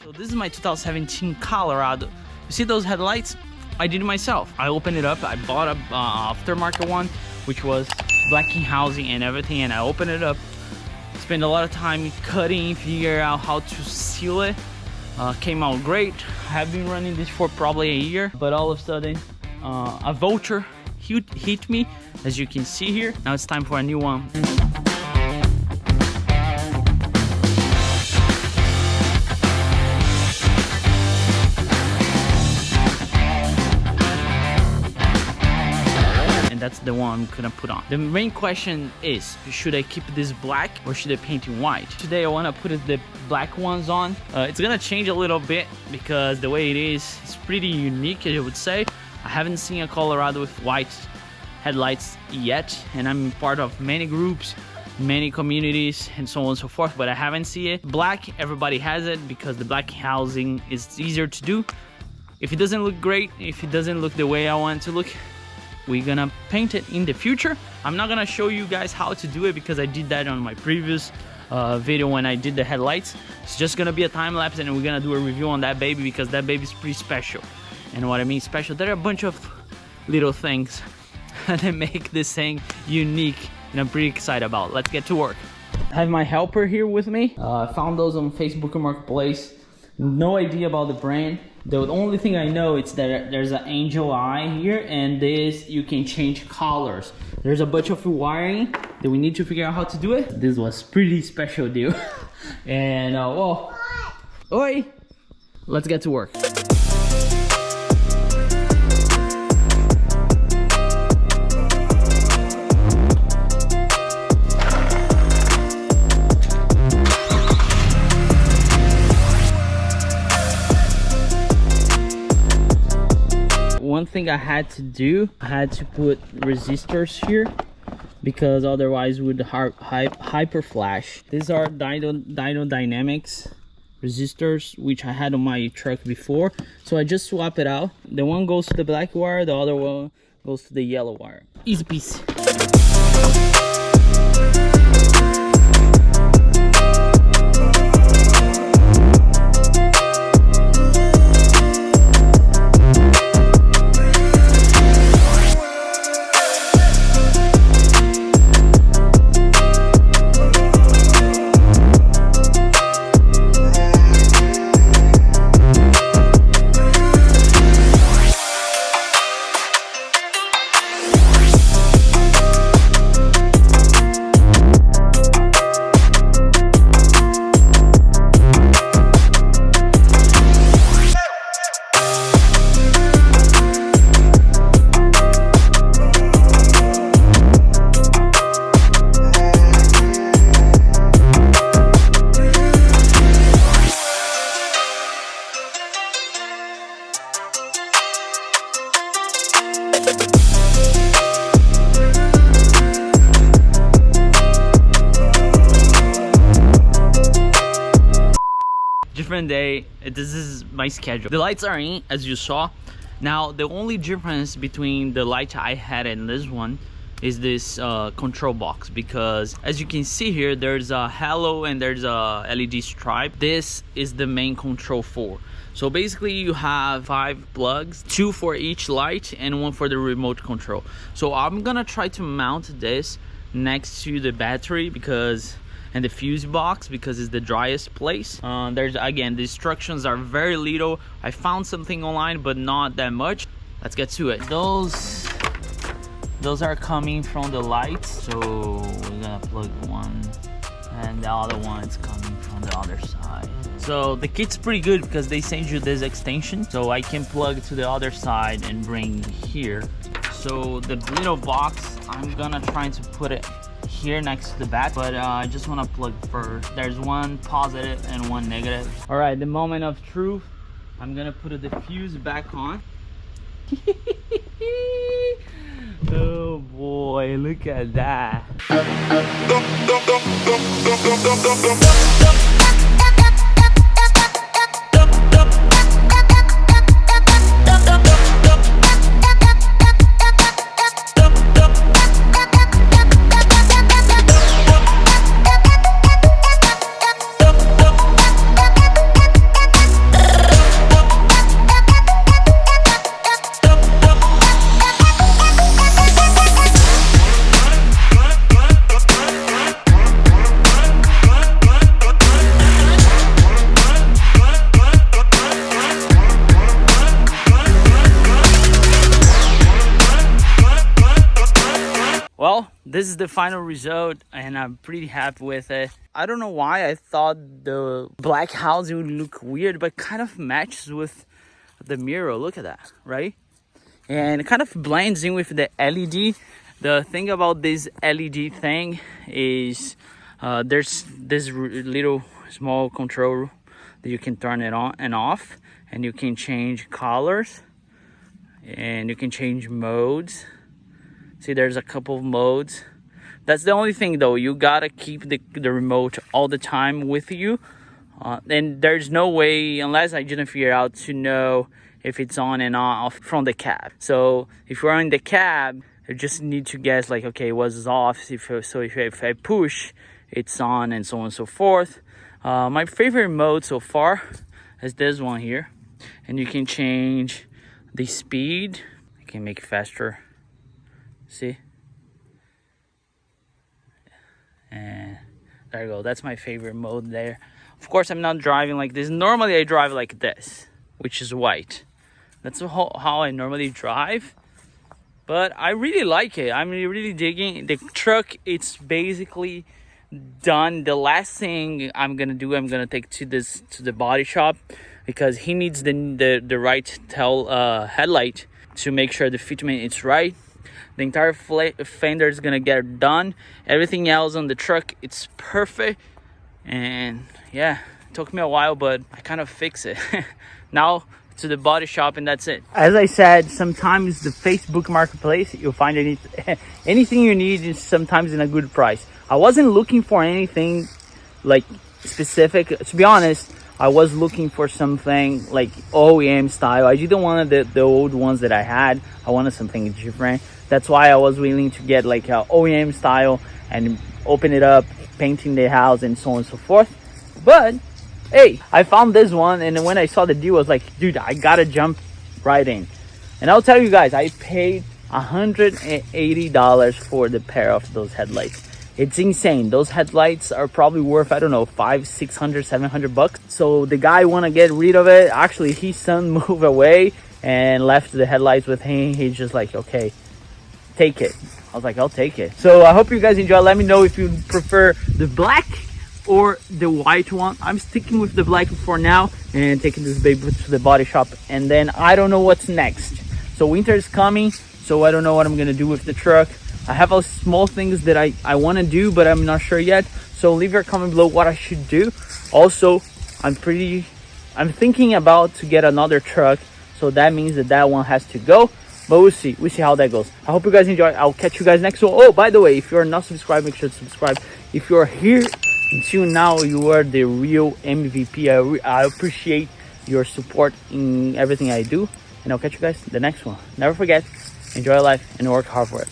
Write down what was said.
So this is my 2017 Colorado. You see those headlights? I did it myself. I opened it up. I bought a aftermarket one, which was blacking housing and everything, and I opened it up. Spent a lot of time cutting, figure out how to seal it. Came out great. I have been running this for probably a year, but all of a sudden a vulture hit me, as you can see here. Now it's time for a new one. That's the one I'm gonna put on. The main question is, should I keep this black or should I paint it white? Today I want to put the black ones on. It's gonna change a little bit because the way it is, it's pretty unique, I would say. I haven't seen a Colorado with white headlights yet, and I'm part of many groups, many communities, and so on and so forth, but I haven't seen it. Black, everybody has it because the black housing is easier to do. If it doesn't look great, if it doesn't look the way I want it to look, we're gonna paint it in the future. I'm not gonna show you guys how to do it because I did that on my previous video when I did the headlights. It's just gonna be a time lapse, and we're gonna do a review on that baby because that baby is pretty special. And what I mean special, there are a bunch of little things that make this thing unique, and I'm pretty excited about. Let's get to work. I have my helper here with me. I found those on Facebook Marketplace. No idea about the brand. The only thing I know is that there's an angel eye here, and this you can change colors. There's a bunch of wiring that we need to figure out how to do it. This was pretty special deal. And well, oi, let's get to work. One thing I had to do, I had to put resistors here because otherwise it would hyper flash. These are Dyno Dynamics resistors, which I had on my truck before, so I just swap it out. The one goes to the black wire, the other one goes to the yellow wire. Easy peasy. Different day. This is my schedule. The lights are in, as you saw. Now the only difference between the light I had and this one is this control box, because as you can see here, there's a halo and there's a LED stripe. This is the main control for. So basically you have 5 plugs, 2 for each light and 1 for the remote control. So I'm gonna try to mount this next to the battery and the fuse box because it's the driest place. There's, again, the instructions are very little. I found something online, but not that much. Let's get to it. Those are coming from the lights, so we're gonna plug one, and the other one is coming from the other side. So the kit's pretty good because they send you this extension, so I can plug to the other side and bring here. So the little box, I'm gonna try to put it here next to the back, but I just want to plug first. There's one positive and one negative. All right, the moment of truth. I'm gonna put the fuse back on. Oh boy, look at that. this is the final result, and I'm pretty happy with it. I don't know why I thought the black housing would look weird, but kind of matches with the mirror. Look at that, right? And it kind of blends in with the LED. The thing about this LED thing is there's this little small control that you can turn it on and off, and you can change colors and you can change modes. See, there's a couple of modes. That's the only thing though, you gotta keep the remote all the time with you, and there's no way, unless I didn't figure out, to know if it's on and off from the cab. So if you're in the cab, you just need to guess like, okay, it was off. If I push, it's on, and so on and so forth. My favorite mode so far is this one here, and you can change the speed. You can make it faster. See? And there you go. That's my favorite mode there. Of course, I'm not driving like this. Normally I drive like this, which is white. That's how I normally drive, but I really like it. I'm really digging the truck. It's basically done. The last thing I'm gonna do, I'm gonna take to the body shop, because he needs the right tail headlight to make sure the fitment is right. The entire fender is gonna get done. Everything else on the truck, it's perfect. And yeah, it took me a while, but I kind of fixed it. Now to the body shop, and that's it. As I said, sometimes the Facebook Marketplace, you'll find anything you need is sometimes in a good price. I wasn't looking for anything like specific. To be honest, I was looking for something like OEM style. I didn't want the old ones that I had. I wanted something different. That's why I was willing to get like a OEM style and open it up, painting the house and so on and so forth. But hey, I found this one, and when I saw the deal, I was like, dude, I gotta jump right in. And I'll tell you guys, I paid $180 for the pair of those headlights. It's insane. Those headlights are probably worth, I don't know, $500, $600, $700. So the guy want to get rid of it. Actually, his son moved away and left the headlights with him. He's just like, okay, take it. I was like, I'll take it. So I hope you guys enjoy. Let me know if you prefer the black or the white one. I'm sticking with the black for now and taking this baby to the body shop, and then I don't know what's next. So winter is coming, so I don't know what I'm gonna do with the truck. I have a small things that I want to do, but I'm not sure yet. So leave your comment below what I should do. Also, I'm thinking about to get another truck, so that means that one has to go. But we'll see how that goes. I hope you guys enjoy. I'll catch you guys next one. Oh, by the way, if you're not subscribed, make sure to subscribe. If you're here until now, you are the real MVP. I appreciate your support in everything I do, and I'll catch you guys the next one. Never forget, enjoy life and work hard for it.